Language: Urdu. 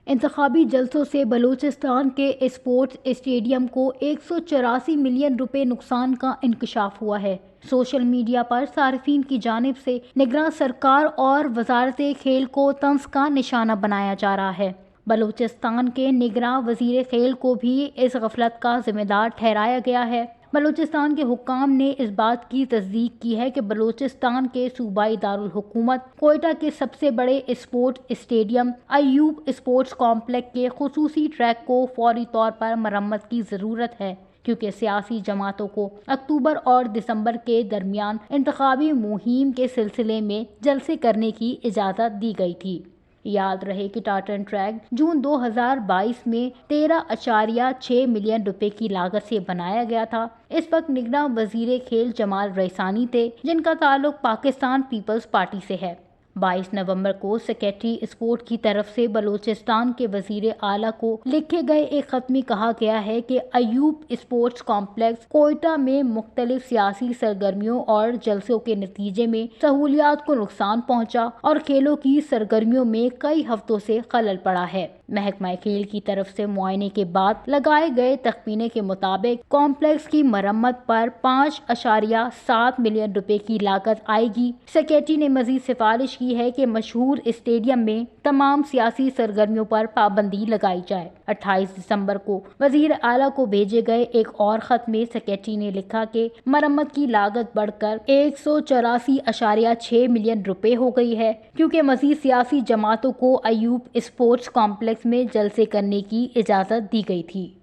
انتخابی جلسوں سے بلوچستان کے اسپورٹس اسٹیڈیم کو 184 ملین روپے نقصان کا انکشاف ہوا ہے۔ سوشل میڈیا پر صارفین کی جانب سے نگراں سرکار اور وزارت کھیل کو طنز کا نشانہ بنایا جا رہا ہے۔ بلوچستان کے نگراں وزیر کھیل کو بھی اس غفلت کا ذمہ دار ٹھہرایا گیا ہے۔ بلوچستان کے حکام نے اس بات کی تصدیق کی ہے کہ بلوچستان کے صوبائی دارالحکومت کوئٹہ کے سب سے بڑے sports stadium Ayub sports complex کے خصوصی ٹریک کو فوری طور پر مرمت کی ضرورت ہے، کیونکہ سیاسی جماعتوں کو اکتوبر اور دسمبر کے درمیان انتخابی مہم کے سلسلے میں جلسے کرنے کی اجازت دی گئی تھی۔ یاد رہے کہ ٹارٹن ٹریک جون 2022 میں 13.6 ملین روپے کی لاگت سے بنایا گیا تھا۔ اس وقت نگراں وزیر کھیل جمال ریسانی تھے، جن کا تعلق پاکستان پیپلز پارٹی سے ہے۔ 22 نومبر کو سیکریٹری اسپورٹ کی طرف سے بلوچستان کے وزیر اعلیٰ کو لکھے گئے ایک خط میں کہا گیا ہے کہ ایوب اسپورٹس کمپلیکس کوئٹہ میں مختلف سیاسی سرگرمیوں اور جلسوں کے نتیجے میں سہولیات کو نقصان پہنچا اور کھیلوں کی سرگرمیوں میں کئی ہفتوں سے خلل پڑا ہے۔ محکمہ کھیل کی طرف سے معائنے کے بعد لگائے گئے تخمینے کے مطابق کمپلیکس کی مرمت پر 5.7 ملین روپے کی لاگت آئے گی۔ سیکریٹری نے مزید سفارش کی ہے کہ مشہور اسٹیڈیم میں تمام سیاسی سرگرمیوں پر پابندی لگائی جائے۔ 28 دسمبر کو وزیر اعلیٰ کو بھیجے گئے ایک اور خط میں سیکریٹری نے لکھا کہ مرمت کی لاگت بڑھ کر 184.6 ملین روپے ہو گئی ہے، کیونکہ مزید سیاسی جماعتوں کو ایوب اسپورٹس کمپلیکس میں جلسے کرنے کی اجازت دی گئی تھی۔